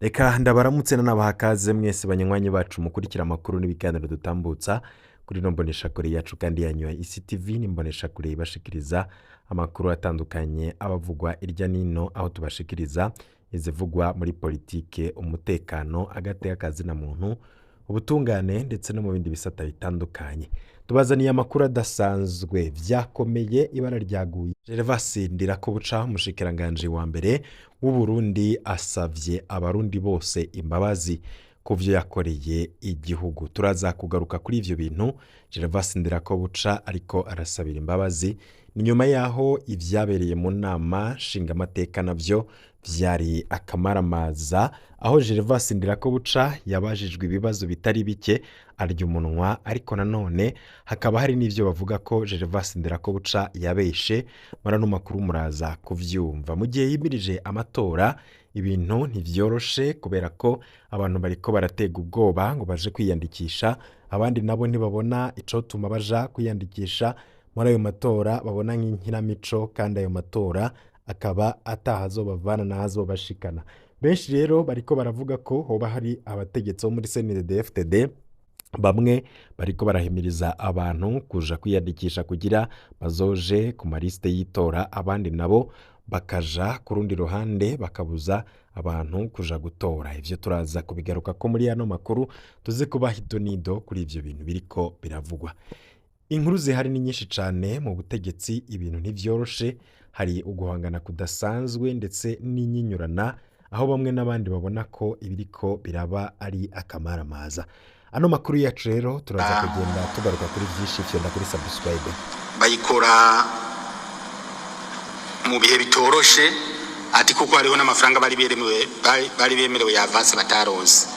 Reka ndabaramutse n'abahakaze mwese banywanyi bacu mukurikira amakuru n'ibiganiro dutambutsa kuri no mboneshakure yacu kandi yanyu ya ICTV n'imboneshakure ibashikiriza amakuru atandukanye abavugwa irya nino aho tubashikiriza izivugwa muri politike, umutekano, agateka kazina muntu, ubutungane ndetse no mu bindi bisata bitandukanye. Tubazaniye amakuru adasanzwe vyakomeye ibara ryaguye. Gervas Ndirakobuca umushikiranganje wa mbere w'u Burundi asavye abarundi bose imbabazi kuvyo yakoreye igihugu. Turaza kugaruka kuri ivyo bintu. Gervas Ndirakobuca ariko arasabira imbabazi ni nyuma yaho ivyabereye mu nama nshingamateka navyo vyari akamaramaza, aho Gervas Ndirakobuca yabajijwe ibibazo bitari bike arya umunwa, ariko nanone hakaba hari n'ivyo bavuga ko Gervas Ndirakobuca yabeshe. Marano makuru muraza kuvyumva. Mu gihe yimirije amatora ibintu ntivyoroshe kubera ko abantu bariko baratega ubwoba ngo baje kwiyandikisha, abandi nabo ntibabona icotuma baja kwiyandikisha muri ayo matora, babona nk'inkinamico kandi ayo matora akaba atahazobavana n'ahazobashikana. Benshi rero bariko baravuga ko hoba hari abategetsi bo muri CNDD-FDD bamwe bariko barahimiriza abantu kuja kwiyandikisha kugira bazoje ku maliste y'itora, abandi nabo bakaja ku rundi ruhande bakabuza abantu kuja gutora. Ivyo turaza kubigaruka ko muri ano makuru tuze kubaha idonido kuri ivyo bintu biriko biravugwa. Inkuru zihari ni nyinshi cane mu butegetsi, ibintu ntivyoroshe, hari uguhangana kudasanzwe ndetse n'inyinyurana, aho bamwe n'abandi babona ko ibiriko biraba ari akamaramaza. Ano makuru yacu rero turaza kugenda tugaruka kuri vyinshi, fyonda kuri subscribe. Bayikora mu bihe bitoroshe ati kuko hariho n'amafaranga bari bemerewe ya avance bataronse.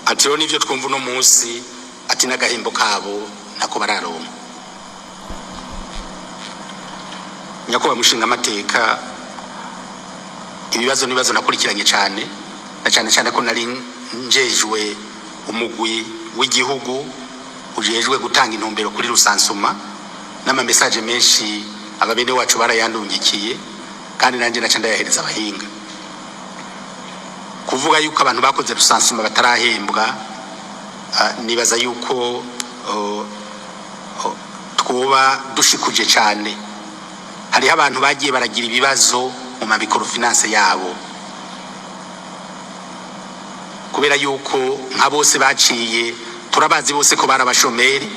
Ati rero nivyo twumva no munsi ati n'agahembo kabo nako bararonka. Nyakuba mushinga amateka ibibazo nibazo nakurikiranye cyane na cyane ko nari njejwe umugwi w'igihugu ujejwe gutanga intumbero kuri rusansuma n'ama message menshi ababene wacu barayandungikiye kandi nanje naca ndayahereza abahinga kuvuga yuko abantu bakoze rusansuma batarahembwa. Nibaza yuko twoba dushikuje cyane. Hariho abantu bagiye baragira ibibazo mu microfinance yabo kubera yuko nka bose baciye, turabazi bose ko barabashomeri,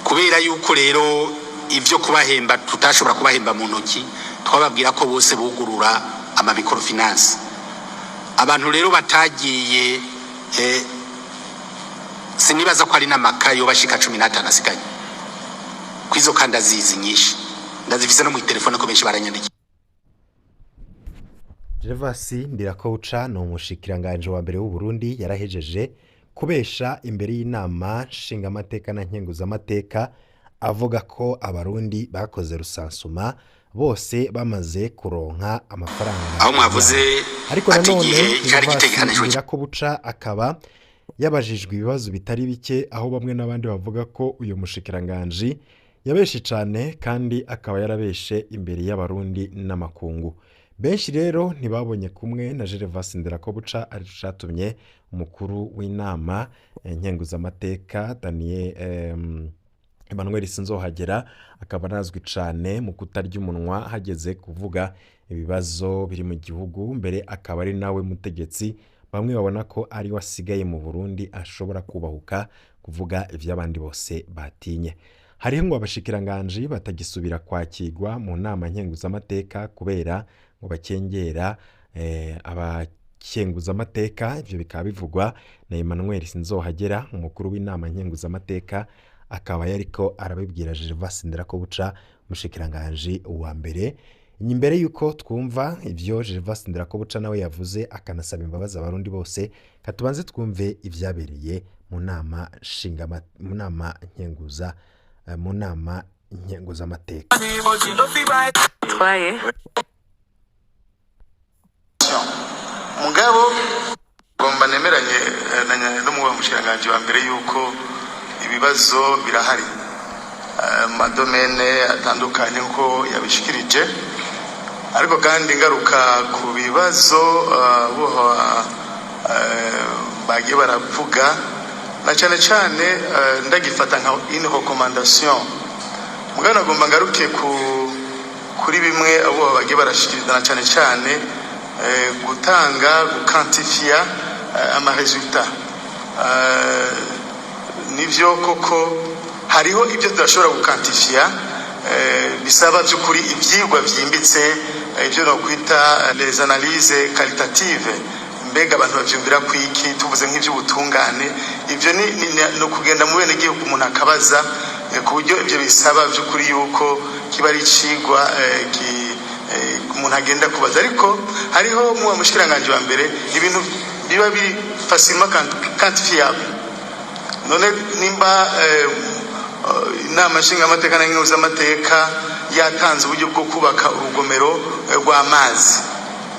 kubera yuko rero ivyo kubahemba tutashobora kubahemba mu ntoki, twababwira ko bose bugurura ama microfinance. Abantu rero batagiye sinibaza ko ari n'amakayo bashika 15 asikanye kwizo kandi azizi nyinshi ndazifise no mu telefone ko benshi baranyandiki. Gervas Ndirakobuca no umushikiranganje wa mbere w'u Burundi yarahejeje kubesha imbere y'inama nshingamateka na nkenguzamateka, avuga ko abarundi bakoze rusansuma bose bamaze kuronka amafaranga. Aho mwavuze ariko nanone Gervas Ndirakobuca akaba yabajijwe ibibazo bitari bike, aho bamwe n'abandi bavuga ko uyu mushikiranganje yabeshe cyane kandi akaba yarabeshe imbere y'abarundi n'amakungu. Benshi rero ntibabonye kumwe na Gervas Ndirakobuca, ari catumye umukuru w'inama nkenguzamateka Emmanuel Sinzohagera akaba nazwi cyane mu kutarya umunwa hageze kuvuga ibibazo biri mu gihugu, mbere akaba ari nawe mutegetsi bamwe babona ko ari wasigaye mu Burundi ashobora kubahuka kuvuga ivy'abandi bose batinye. Hariho ngo abashikiranganje batagisubira kwakirwa mu nama nkenguzamateka kubera ngo bakengera abakenguzamateka. Ivyo bikaba bivugwa na Emmanuel Sinzohagera, umukuru w'inama nkenguzamateka, akaba yariko arabibwira Gervas Ndirakobuca umushikiranganje wa mbere. Imbere yuko twumva ivyo Gervas Ndirakobuca nawe yavuze akanasaba imbabazi abarundi bose, katubanze twumve ivyabereye mu nama nkenguzamateka. Mugabo gomba nemeranye n'umuwe mushiranganje wa mbere yuko ibibazo birahari madomene atandukanye uko yabishikirije. ariko kandi ngaruka ku bibazo bagiye baravuga na cyane cyane ndagifata nka une recommandation mugana agomba ngaruke kuri bimwe abo bagiye barashikiriza na cyane cyane gutanga gukantifia ama resultat nivyo koko hariho ibyo tudashobora gukantifia bisaba by'ukuri ibyigwa byimbitse ibyo no kwita les analyses qualitatives mbega abantu bavyumvira kwiki tuvuze nk'ivy'ubutungane ibyo no kugenda mu bene gihugu umuntu akabaza ku buryo ibyo bisaba by'ukuri yuko kiba ari cigwa umuntu agenda kubaza ariko hariho mu mushikiranganje wa mbere ibintu biba biri facilement quantifiable none nimba inama nshingamateka na nkenguzamateka yatanze uburyo bwo kubaka urugomero rw'amazi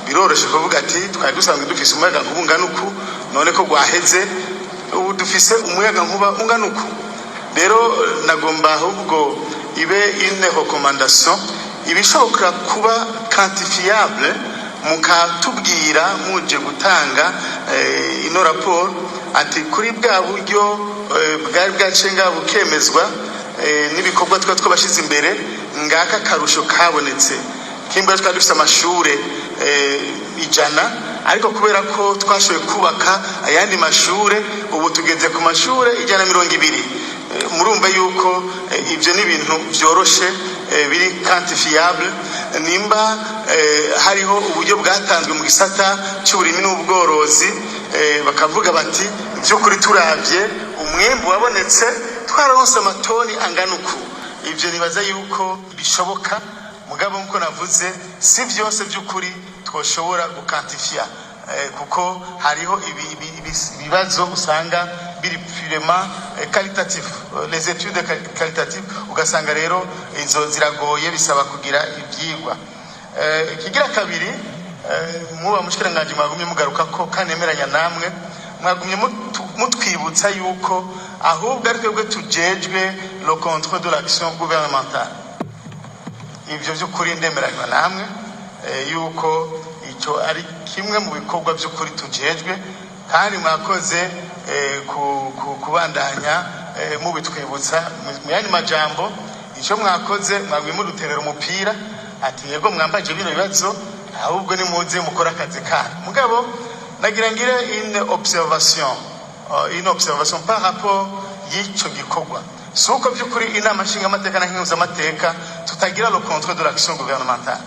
biroroshye kuvuga ati twari dusanzwe dufise umuyaga nkuba ungana uku none ko gwaheze ubu dufise umuyaga nkuba ungana uku rero nagomba ahubwo ibe une recommandation ibishoboka kuba quantifiable mukatubwira muje gutanga ino rapport ati kuri bwa buryo bwari bwacenga bukemezwa n'ibikorwa twabashize imbere ngaka karusho kabonetse kimba twari dufite amashure 100 ariko kubera ko twashoboye kubaka ayandi mashure ubu tugeze ku mashure 120 murumva yuko ibyo ni ibintu byoroshe biri quantifiable nimba hariho uburyo bwatanzwe mu gisata cy'uburimi n'ubworozi bakavuga bati by'ukuri turavye umwembu wabonetse twararonse amatoni angana uku ibyo nibaza yuko bishoboka mugabo nko navuze si byose by'ukuri twoshobora gukantifia kuko hariho ibibazo usanga biri purement qualitatif les études qualitatives ugasanga rero izo ziragoye bisaba kugira ibyigwa ikigira kabiri muba mushikiranganje mwagumye mugaruka ko kanemeranya namwe mwagumye mutwibutsa yuko ahubwo ari twebwe tujejwe le contrôle de l'action gouvernementale ibyo by'ukuri ndemeranywa namwe yuko icyo ari kimwe mu bikorwa by'ukuri tujejwe kandi mwakoze kubandanya mubitwibutsa mu yandi majambo icyo mwakoze mwagumye muduterera umupira ati yego mwambaje bino bibazo ahubwo ni muze mukora akazi kanyu mugabo nagira ngire une observation par rapport y'icyo gikorwa suko by'ukuri inama nshingamateka na nkenguzamateka tutagira le contrôle de l'action gouvernementale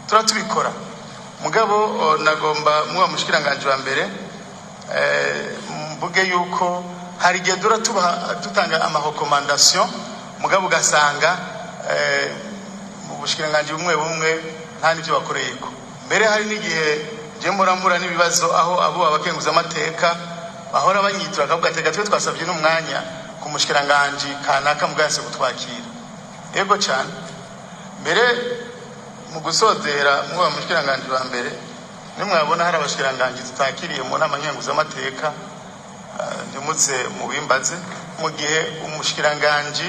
turatubikora mugabo nagomba muba mushikiranganje wa mbere mvuge yuko hari igihe dutanga ama recommandation mugabo ugasanga mu bushikiranganje bumwe nta n'ibyo bakoreyeko mbere hari n'igihe je muramura n'ibibazo aho abo abakenguza amateka bahora banyitura akavuga ati gatwe twasabye n'umwanya ku mushikiranganje kanaka muganse gutwakira yego cyane mbere mu gusozera muba mushikiranganje wa mbere nimwabona hari abashikiranganje tutakiriye mu nama nkenguza amateka ndimutse mu bimbaze mu gihe umushikiranganje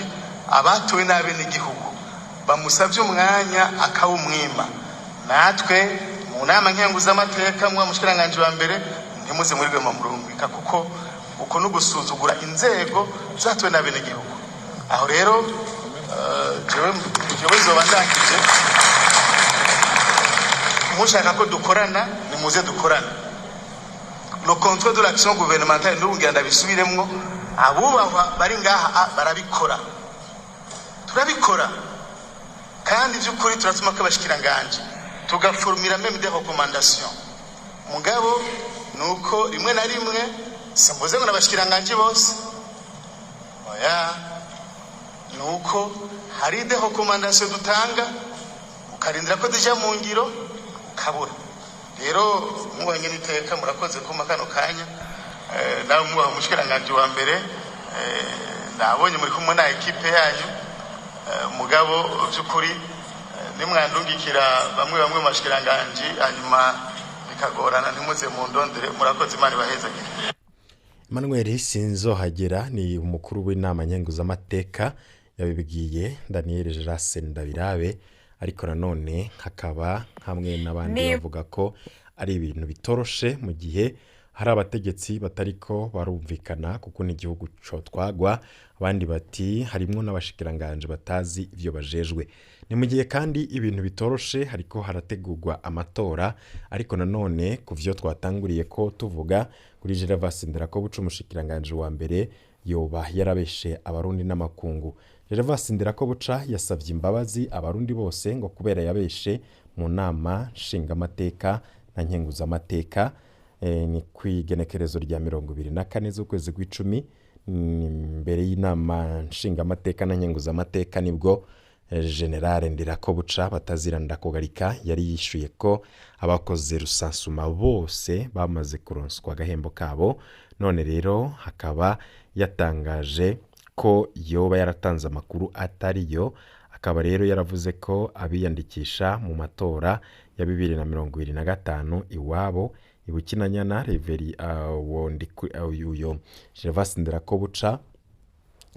abatuwe nabe n'igihugu bamusabye umwanya akawumwima natwe mu nama nkenguza amateka muba mushikiranganje wa mbere ntimuze muri rwema murungika kuko uko no gusuzugura inzego zatuwe nabe n'igihugu aho rero jewe zobandakije mushaka ko dukorana nimuze dukorana le contrôle de l'action gouvernementale ndungira ndabisubiremwo abubahwa bari ngaha barabikora turabikora kandi by'ukuri turatuma ko abashikiranganje tugaformira même des recommandations mugabo nuko rimwe na rimwe simbuze ngo nabashikiranganje bose oya nuko hari des recommandations dutanga ukarindira ko deja mu ngiro kabura rero mubanye niteka murakoze kuma kano kanya nawe muba mushikiranganje wa mbere nabonye muri kumwe na equipe yanyu mugabo by'ukuri nimwandungikira bamwe mu mashikiranganje hanyuma bikagorana nimuze mu ndondere murakoze imana bahezagire. Emmanuel Sinzohagera ni umukuru w'inama nkenguzamateka yabibwiye Daniel Gerase Ndabirabe ariko nanone hakaba hamwe n'abandi bavuga ko ari ibintu bitoroshe mu gihe hari abategetsi batariko barumvikana kuko n'igihugu cotwagwa, abandi bati harimwo n'abashikiranganje batazi ivyo bajejwe. Ni mu gihe kandi ibintu bitoroshe hariko harategurwa amatora, ariko nanone ku vyo twatanguriye ko tuvuga kuri Gervas Ndirakobuca umushikiranganje wa mbere yoba yarabeshe abarundi n'amakungu. Gervas Ndirakobuca yasavye imbabazi abarundi bose ngo kubera yabeshe mu nama nshingamateka na nkenguzamateka, ni kw'igenekerezo rya 24 z'ukwezi kw'icumi, mbere y'inama nshingamateka na nkenguzamateka nibwo General Ndirakobuca batazira ndakogarika yari yishuye ko abakoze rusansuma bose bamaze kuronswa agahembo kabo. None rero hakaba yatangaje ko yoba yaratanze amakuru atariyo, akaba rero yaravuze ko abiyandikisha mu matora ya 2025 iwabo ibukinanyana Reveri uyo Gervas Ndirakobuca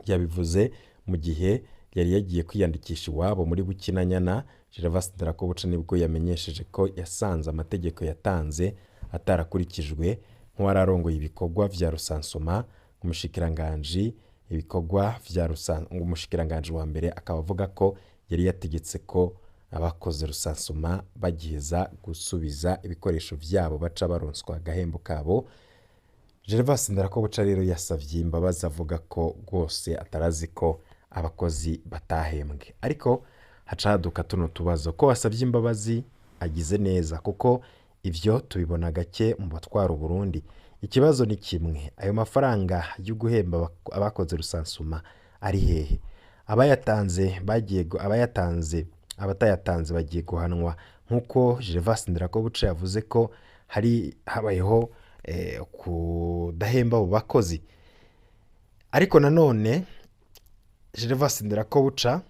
yabivuze mu gihe yari yagiye kwiyandikisha iwabo muri Bukinanyana. Gervas Ndirakobuca nibwo yamenyesheje ko yasanze amategeko yatanze atarakurikijwe nk'uwararongoye ibikorwa vya rusansuma. Umushikiranganje umushikiranganje wa mbere akaba avuga ko yari yategetse ko abakoze rusansuma bagiheza gusubiza ibikoresho vyabo baca baronswa agahembo kabo. Gervas Ndirakobuca rero yasavye imbabazi avuga ko rwose atarazi ko abakozi batahembwe, ariko hacaduka tuno tubazo ko wasavye imbabazi agize neza, kuko ivyo tubibona gake mu batwara Burundi. Ikibazo ni kimwe, ayo mafaranga yo guhemba abakoze rusansuma ari hehe? Abatayatanze bagiye guhanwa nk'uko Gervas Ndirakobuca yavuze ko habayeho kudahemba abo bakozi. Ariko nanone Gervas Ndirakobuca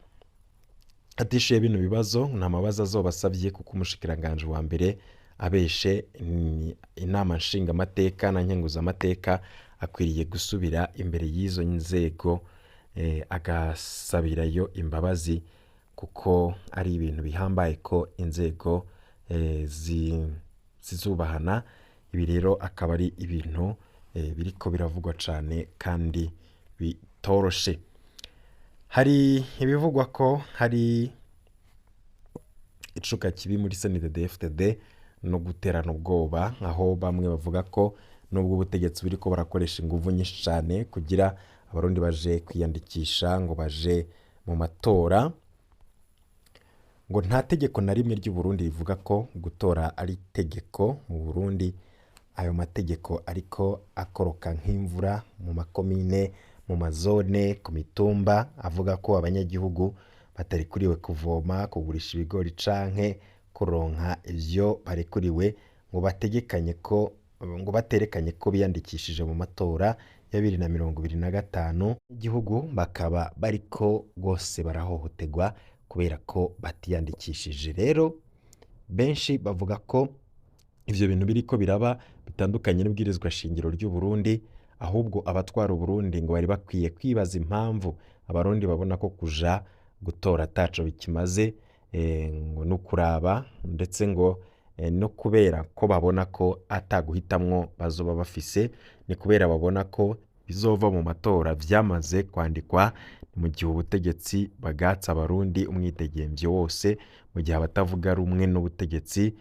atishuye bino bibazo nta mabazo azobasavye, kuko umushikiranganje wa mbere abeshe inama nshingamateka na nkenguzamateka akwiriye gusubira imbere y'izo nzego agasabirayo imbabazi, kuko ari ibintu bihambaye ko inzego zizubahana. Ibi rero akaba ari ibintu biriko biravugwa cane kandi bitoroshe. Hari ibivugwa ko hari icuka kibi muri CNDD-FDD no guterana ubwoba, aho bamwe bavuga ko nubwo ubutegetsi buriko barakoresha inguvu nyinshi cane kugira abarundi baje kwiyandikisha ngo baje mu matora, ngo nta tegeko na rimwe ry'u Burundi rivuga ko gutora ari tegeko mu Burundi. Ayo mategeko ariko akoroka nk'imvura mu makomine, mu mazone, ku mitumba, avuga ko abanyagihugu batarikuriwe kuvoma, kugurisha ibigori canke kuronka ivyo barekuriwe ngo baterekanye ko biyandikishije mu matora ya 2025. Igihugu bakaba bariko gose barahohoterwa kubera ko batiyandikishije. Rero benshi bavuga ko ivyo bintu biriko biraba bitandukanye n'ibwirizwa shingiro ry'u Burundi, ahubwo abatwara Burundi ngo bari bakwiye kwibaza impamvu abarundi babona ko kuja gutora ataco bikimaze, ngo no kuraba ndetse ngo no kubera ko babona ko ataguhitamwo bazoba bafise, ni kubera babona ko bizova mu matora vyamaze kwandikwa mu gihe ubutegetsi bagatsa abarundi umwidegemvyo wose, mu gihe abatavuga rumwe n'ubutegetsi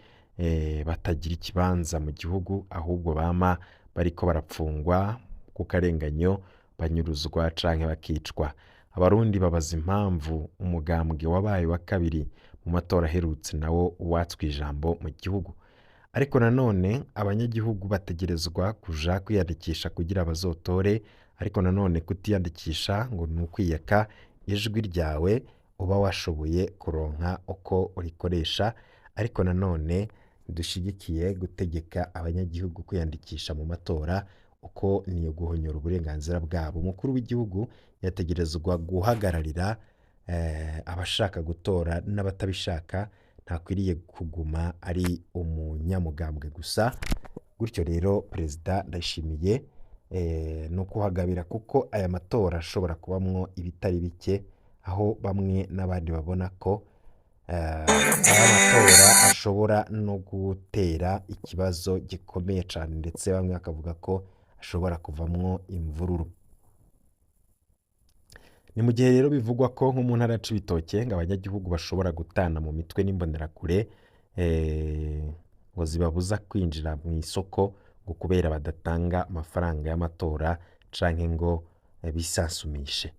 batagira ikibanza mu gihugu, ahubwo bama bariko barapfungwa ku karenganyo, banyuruzwa canke bakicwa. Abarundi babaza impamvu umugambwe wabaye wa kabiri mu matora aherutse nawo watswe ijambo mu gihugu. Ariko nanone abanyagihugu bategerezwa kuja kwiyandikisha kugira bazotore, ariko nanone kutiyandikisha ngo ni ukwiyaka ijwi ryawe uba washoboye kuronka uko urikoresha. Ariko nanone dushigikiye gutegeka abanyagihugu kwiyandikisha mu matora, uko niyo guhonyora uburenganzira bwabo. Umukuru w'igihugu yategerezwa guhagararira abashaka gutora n'abatabishaka, ntakwiriye kuguma ari umunyamugambwe gusa. Gutyo rero Perezida Ndayishimiye no kuhagabira, kuko aya matora ashobora kubamwo ibitari bike, aho bamwe n'abandi babona ko aya matora ashobora no gutera ikibazo gikomeye cyane, ndetse bamwe bakavuga ko ashobora kuvamwo imvururu. Ni mu gihe rero bivugwa ko nko mu ntara ya Cibitoke ngo abanyagihugu bashobora gutana mu mitwe n'imbonerakure ngo zibabuza kwinjira mu isoko ngo kubera badatanga amafaranga y'amatora canke ngo bisansumishe.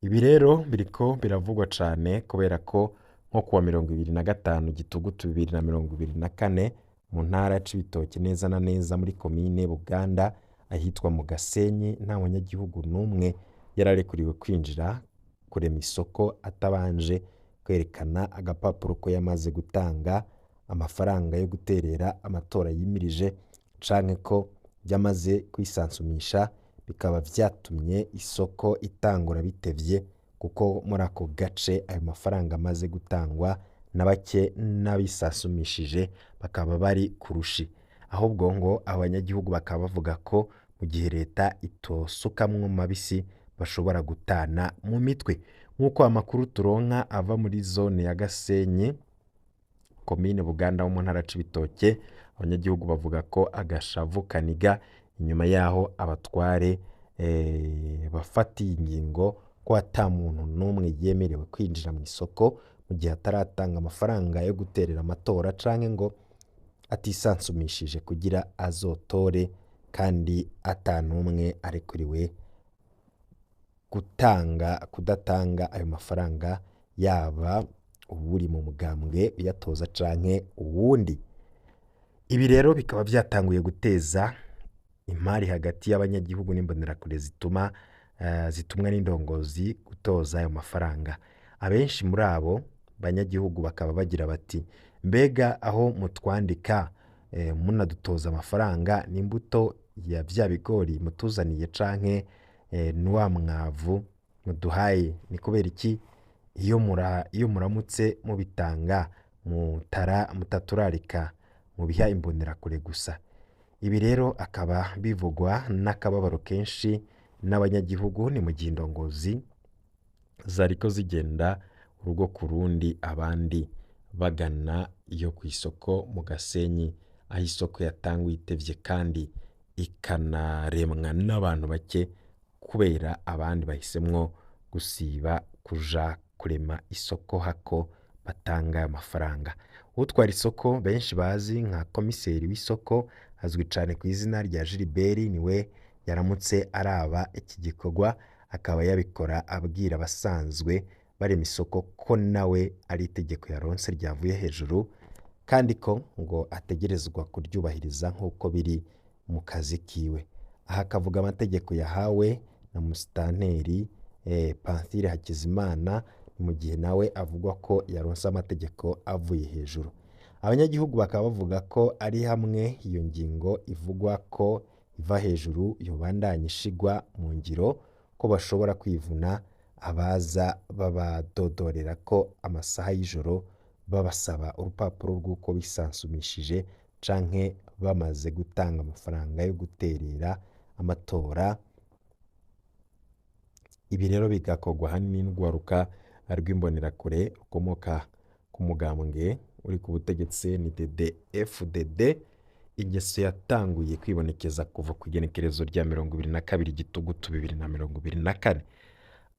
Ibi rero biriko biravugwa cane kubera ko nko kuwa 25 Gitugutu 2024 mu ntara ya Cibitoke neza na neza muri komine Buganda ahitwa mu Gasenyi nta munyagihugu n'umwe yararekuriwe kwinjira kurema isoko atabanje kwerekana agapapuro ko yamaze gutanga amafaranga yo guterera amatora yimirije canke ko yamaze kwisansumisha, bikaba vyatumye isoko itangura bitevye kuko muri ako gace ayo mafaranga amaze gutangwa na bake n'abisasumishije bakaba bari kurushi. Ahubwo ngo abanyagihugu bakaba bavuga ko mu gihe leta itosukamwo mabisi bashobora gutana mu mitwe. Nk'uko amakuru turonka ava muri zone ya Gasenyi komine Buganda mu ntara ya Cibitoke, abanyagihugu bavuga ko agashavu kaniga inyuma yaho abatware bafatiye ingingo ko ata muntu n'umwe yemerewe kwinjira mu isoko mu gihe ataratanga amafaranga yo guterera amatora canke ngo atisansumishije kugira azotore, kandi ata n'umwe arekuriwe kudatanga ayo mafaranga, yaba uri mu mugambwe uyatoza canke uwundi. Ibi rero bikaba vyatanguye guteza imari hagati y'abanyagihugu n'imbonerakure zitumwa n'indongozi gutoza ayo mafaranga. Abenshi muri abo banyagihugu bakaba bagira bati mbega aho mutwandika munadutoza amafaranga n'imbuto ya vya bigori mutuzaniye canke n'wa mwavu muduhaye, ni kubera iki iyo muramutse mubitanga mutaturarika mubiha imbonerakure gusa. Ibi rero akaba bivugwa n'akababaro kenshi n'abanyagihugu, ni mu gihe indongozi zariko zigenda urugo ku rundi abandi bagana iyo ku isoko mu Gasenyi, aho isoko yatangwa itevye kandi ikanaremwa n'abantu bake kubera abandi bahisemwo gusiba kuja kurema isoko hako batanga amafaranga. Utwara isoko benshi bazi nka komiseri w'isoko azwi cane ku izina rya Gilbert, niwe yaramutse araba iki gikorwa, akaba yabikora abwira abasanzwe barema isoko ko nawe ari itegeko yaronse ryavuye hejuru, kandi ko ngo ategerezwa kuryubahiriza nk'uko biri mu kazi kiwe. Aha akavuga amategeko yahawe na musitanteri Pamphile Hakizimana, mu gihe nawe avugwa ko yaronse amategeko avuye hejuru. Abanyagihugu bakaba bavuga ko ari hamwe iyo ngingo ivugwa ko iva hejuru yobandanya ishigwa mu ngiro, ko bashobora kwivuna abaza babadodorera ko amasaha y'ijoro babasaba urupapuro rw'uko bisansumishije canke bamaze gutanga amafaranga yo guterera amatora. Ibi rero bigakorwa hanini n'urwaruka rw'imbonerakure rukomoka ku mugambwe uri ku butegetsi CNDD FDD. Ingeso yatanguye kwibonekeza kuva ku igenekerezo rya 22 Gitugutu 2024.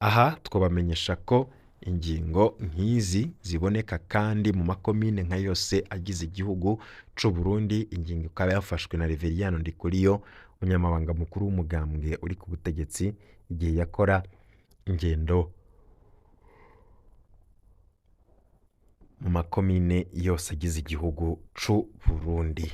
Aha twabamenyesha ko ingingo nk'izi ziboneka kandi mu makomine nka yose agize igihugu c'u Burundi. Ingingo ikaba yafashwe na Reveriyano Ndikuriyo, umunyamabanga mukuru w'umugambwe uri ku butegetsi, igihe yakora ingendo mu makomine yose agize igihugu c'u Burundi.